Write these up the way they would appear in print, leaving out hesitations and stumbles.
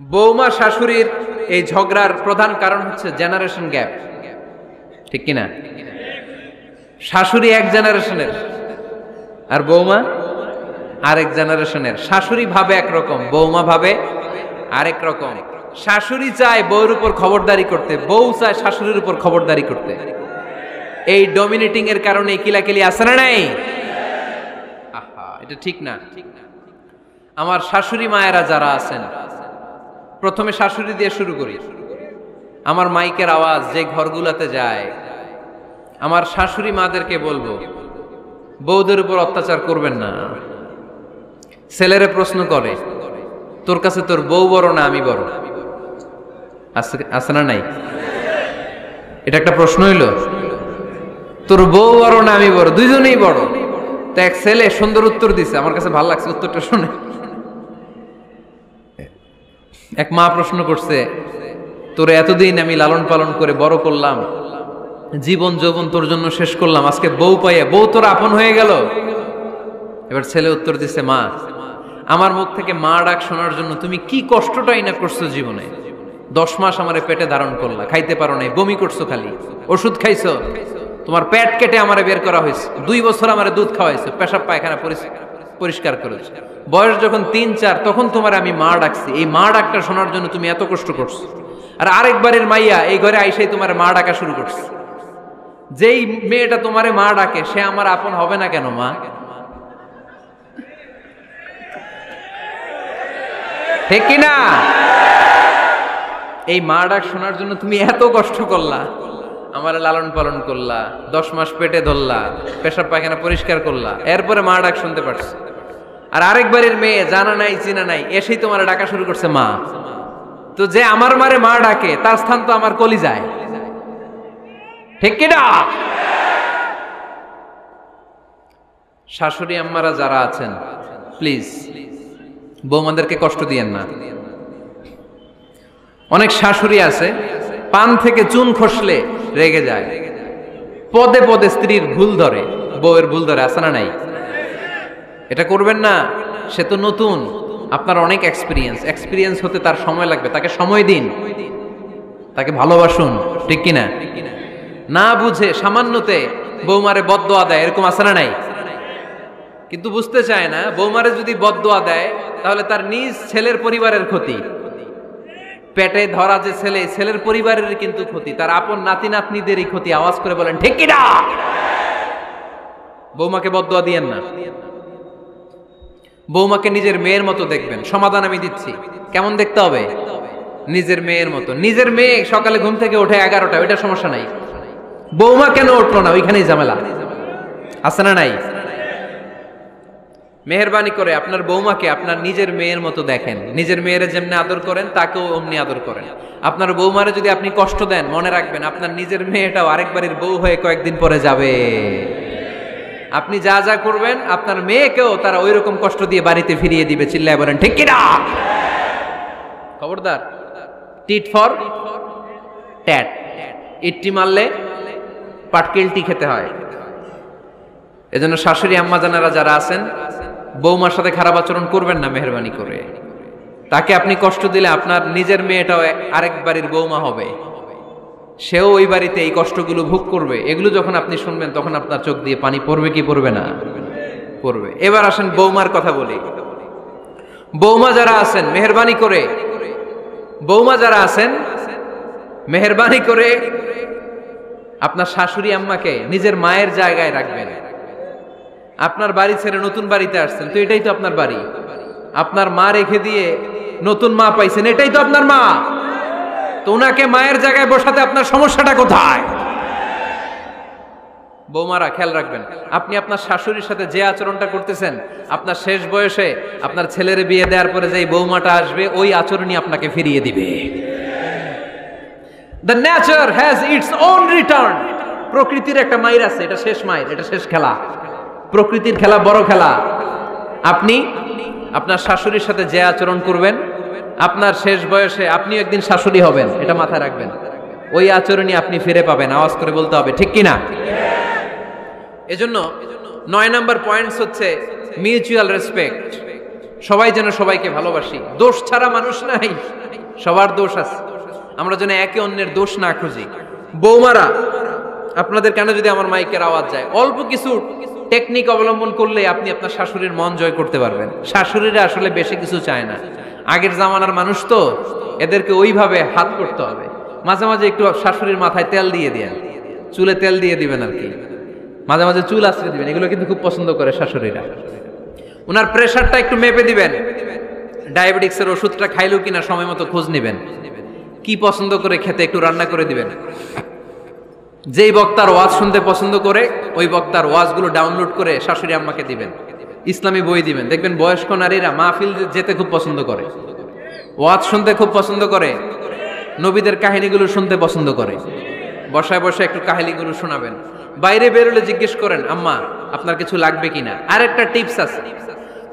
বৌমা শাশুড়ির এই ঝগড়ার প্রধান কারণ হচ্ছে জেনারেশন গ্যাপ, ঠিক কিনা? শাশুড়ি এক জেনারেশনের আর বৌমা আরেক জেনারেশনের। শাশুড়ি ভাবে একরকম, বৌমা ভাবে আরেক রকম। শাশুড়ি চায় বউর উপর খবরদারি করতে, বউ চায় শাশুড়ির উপর খবরদারি করতে। এই ডমিনেটিং এর কারণে কিলাকিলি আছে না নাই? আহা, এটা ঠিক না। আমার শাশুড়ি মায়েরা যারা আছেন, প্রথমে শাশুড়ি দিয়ে শুরু করি। আমার মাইকের আওয়াজ যে ঘরগুলোতে যায়, আমার শাশুড়ি মাদেরকে বলবো, বউদের উপর অত্যাচার করবেন না। ছেলেরে প্রশ্ন করে, তোর কাছে তোর বউ বড় না আমি বড়? আছে না নাই? এটা একটা প্রশ্ন হইল। তোর বউ বড় না আমি বড়? দুইজনেই বড়। তো এক ছেলে সুন্দর উত্তর দিছে, আমার কাছে ভালো লাগছে উত্তরটা শুনে। এক মা প্রশ্ন করছে, তোরে এতদিন আমি লালন পালন করে বড় করলাম, জীবন যৌবন তোর জন্য শেষ করলাম, আজকে বউ পাইয়া বউ তোর আপন হয়ে গেল? এবার ছেলে উত্তর দিছে, মা, আমার মুখ থেকে মা ডাক শোনার জন্য তুমি কি কষ্টটাই না করছো জীবনে। 10 মাস আমারে পেটে ধারণ করলা, খাইতে পারো নাই, বমি করছো, খালি ওষুধ খাইছো, তোমার পেট কেটে আমারে বের করা হয়েছে, 2 বছর আমারে দুধ খাওয়াইছো, পেশাব পায়খানা পরিষ্কার করেছো, বয়স যখন 3-4 তখন তোমার আমি মা ডাকছি। এই মা ডাকটা শোনার জন্য তুমি এত কষ্ট করছো, আর আরেকবারের মাইয়া এই ঘরে আইসাই তোমার মা ডাকা শুরু করছে। যেই মেয়েটা তোমারে মা ডাকে সে আমার আপন হবে না কেন মা? ঠিক কিনা? এই মা ডাক শোনার জন্য তুমি এত কষ্ট করলা, আমার লালন পালন করলা, 10 মাস পেটে ধরলা, পেশাব পায়খানা পরিষ্কার করলা, এরপরে মা ডাক শুনতে পারছে। আর আরেকবারের মেয়ে জানা নাই চিনা নাই এসেই তোমার ডাকা শুরু করছে মা। তো যে আমার মারে মা ডাকে তার স্থান তো আমার কলিজায়, ঠিক কিনা? শাশুড়ি আম্মারা যারা আছেন, প্লিজ বৌমাদেরকে কষ্ট দিয়েন না। অনেক শাশুড়ি আছে পান থেকে চুন খসলে রেগে যায়, পদে পদে স্ত্রীর ভুল ধরে, বউয়ের ভুল ধরে, আছে না নাই? এটা করবেন না। সে তো নতুন, আপনার অনেক এক্সপিরিয়েন্স হতে তার সময় লাগবে, তাকে সময় দিন, তাকে ভালোবাসুন, ঠিক কিনা? না বুঝে সামান্যতে বৌমারে বদদোয়া দেয়, এরকম আছে না নাই? কিন্তু বুঝতে চায় না, বৌমারে যদি বদদোয়া দেয় তাহলে তার নিজ ছেলের পরিবারের ক্ষতি, পেটে ধরা যে ছেলে, ছেলের পরিবারের কিন্তু ক্ষতি, তার আপন নাতি নাতনিদেরই ক্ষতি। আওয়াজ করে বলেন ঠিক কিনা? বৌমাকে বদদোয়া দিয়েন না। বৌমাকে নিজের মেয়ের মতো দেখবেন। সমাধান আমি দিচ্ছি, কেমন দেখতে হবে? নিজের মেয়ের মতো। নিজের মেয়ে সকালে ঘুম থেকে ওঠে 11টা, ওইটা সমস্যা নাই। বৌমা কেন উঠলো না, ওইখানেই ঝামেলা, আছে না নাই? মেহেরবানি করে আপনার বৌমাকে আপনার নিজের মেয়ের মতো দেখেন। নিজের মেয়েরে যেমনি আদর করেন তাকেও অমনি আদর করেন। আপনার বৌমারে যদি আপনি কষ্ট দেন, মনে রাখবেন আপনার নিজের মেয়েটাও আরেকবারের বউ হয়ে কয়েকদিন পরে যাবে। আপনি যা যা করবেন আপনার মেয়েকেও তারা ওই রকম কষ্ট দিয়ে বাড়িতে ফিরিয়ে দিবে। চিল্লায় বলেন ঠিক কিনা? খবরদার, টিট ফর ট্যাট। ইট্টি মারলে পাটকেলটি খেতে হয়। এজন্য শাশুড়ি আম্মা জানারা যারা আছেন, বৌমার সাথে খারাপ আচরণ করবেন না মেহেরবানি করে। তাকে আপনি কষ্ট দিলে আপনার নিজের মেয়েটাও আরেক বাড়ির বৌমা হবে, সেও ওই বাড়িতে এই কষ্টগুলো ভোগ করবে। এগুলো যখন আপনি শুনবেন তখন আপনার চোখ দিয়ে পানি পড়বে কি পড়বে না? পড়বে। এবার আসেন বৌমার কথা বলি। বৌমা যারা আছেন মেহেরবানি করে, বৌমা যারা আছেন মেহেরবানি করে আপনার শাশুড়ি আম্মাকে নিজের মায়ের জায়গায় রাখবেন। আপনার বাড়ি ছেড়ে নতুন বাড়িতে আসছেন, তো এটাই তো আপনার বাড়ি। আপনার মা রেখে দিয়ে নতুন মা পাইছেন, এটাই তো আপনার মা। তো ওনাকে মায়ের জায়গায় বসাতে আপনার সমস্যাটা কোথায়? বৌমারা খেয়াল রাখবেন, আপনি আপনার শাশুড়ির সাথে যে আচরণটা করতেছেন, আপনার শেষ বয়সে আপনার ছেলের বিয়ে দেওয়ার পরে যে বৌমাটা আসবে, ওই আচরণই আপনাকে ফিরিয়ে দিবে। The nature has its own return. প্রকৃতির একটা মাইর আছে, এটা শেষ মাইর, এটা শেষ খেলা। প্রকৃতির খেলা বড় খেলা। আপনি আপনার শাশুড়ির সাথে যে আচরণ করবেন, আপনার শেষ বয়সে আপনি একদিন শাশুড়ি হবেন, এটা মাথায় রাখবেন। ওই আচরণই আপনি ফিরে পাবেন। আওয়াজ করে বলতে হবে ঠিক কিনা? এজন্য 9 নাম্বার পয়েন্টস হচ্ছে মিউচুয়াল রেসপেক্ট। সবাই যেন সবাইকে ভালোবাসি। দোষ ছাড়া মানুষ নাই। সবার দোষ আছে, আমরা যেন একে অন্যের দোষ না খুঁজি। বৌমারা, আপনাদের কানে যদি আমার মাইকের আওয়াজ যায়, অল্প কিছু টেকনিক অবলম্বন করলে আপনি আপনার শাশুড়ির মন জয় করতে পারবেন। শাশুড়িরা আসলে বেশি কিছু চায় না, আগের জামানার মানুষ তো, এদেরকে ওইভাবে হাত করতে হবে। মাঝে মাঝে একটু শাশুড়ির মাথায় তেল দিয়ে দেন, চুলে তেল দিয়ে দিবেন আর কি, মাঝে মাঝে চুল আশ্রয় দিবেন, এগুলো কিন্তু খুব পছন্দ করে শাশুড়িরা। ওনার প্রেশারটা একটু মেপে দিবেন, ডায়াবেটিক্সের ওষুধটা খাইলো কিনা সময় মতো খোঁজ নিবেন, কি পছন্দ করে খেতে একটু রান্না করে দিবেন। যেই বক্তার ওয়াজ শুনতে পছন্দ করে ওই বক্তার ওয়াজগুলো ডাউনলোড করে শাশুড়ি আম্মাকে দিবেন, ইসলামী বই দিবেন। দেখবেন বয়স্ক নারীরা মাহফিল যেতে খুব পছন্দ করে, ওয়াজ শুনতে খুব পছন্দ করে, নবীদের কাহিনীগুলো শুনতে পছন্দ করে। বসায় বসায় একটু কাহিনীগুলো শোনাবেন। বাইরে বেরোলে জিজ্ঞেস করেন, আম্মা আপনার কিছু লাগবে কিনা। আর একটা টিপস আছে,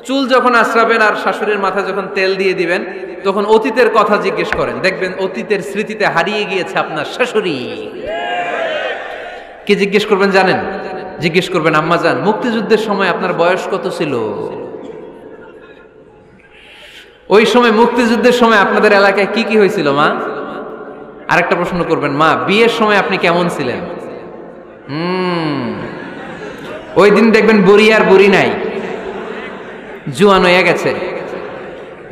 চুল যখন আশ্রাবেন আর শাশুড়ির মাথায় যখন তেল দিয়ে দিবেন, তখন অতীতের কথা জিজ্ঞেস করেন। দেখবেন অতীতের স্মৃতিতে হারিয়ে গিয়েছে আপনার শাশুড়ি। কি জিজ্ঞেস করবেন জানেন? জিজ্ঞেস করবেন, আম্মা জান, মুক্তিযুদ্ধের সময় আপনার বয়স কত ছিল? ওই সময় মুক্তিযুদ্ধের সময় আপনাদের এলাকায় কি কি হয়েছিল মা? আরেকটা প্রশ্ন করবেন, মা বিয়ের সময় আপনি কেমন ছিলেন? ওই দিন দেখবেন বুড়ি আর বুড়ি নাই, জুয়ান হয়ে গেছে।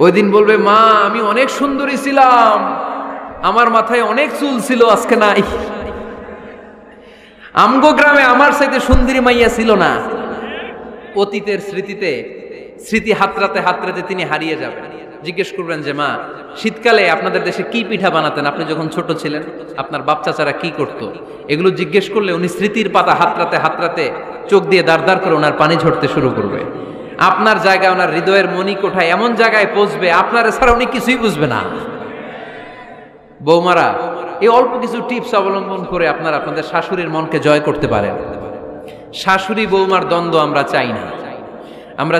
ওই দিন বলবে, মা আমি অনেক সুন্দরী ছিলাম, আমার মাথায় অনেক চুল ছিল, আজকে নাই। আমগো গ্রামে আমার চাইতে সুন্দরী মাইয়া ছিল না। অতীতের স্মৃতিতে, স্মৃতি হাতরাতে হাতরাতে তিনি হারিয়ে যাবেন। জিজ্ঞেস করবেন যে, মা শীতকালে আপনাদের দেশে কি পিঠা বানাতেন আপনি যখন ছোট ছিলেন, আপনার বাপ চাচারা কি করত? এগুলো জিজ্ঞেস করলে উনি স্মৃতির পাতা হাতরাতে হাতরাতে চোখ দিয়ে দাঁড় দাঁড় করে ওনার পানি ঝরতে শুরু করবে। আপনার জায়গায়, ওনার হৃদয়ের মনি কোঠায় এমন জায়গায় পৌঁছবে, আপনার এছাড়া উনি কিছুই বুঝবে না। বৌমারা, এই অল্প কিছু টিপস অবলম্বন করে আপনারা আপনাদের শাশুড়ির মনকে জয় করতে পারেন। শাশুড়ি বৌমার দ্বন্দ্ব আমরা চাই না। আমরা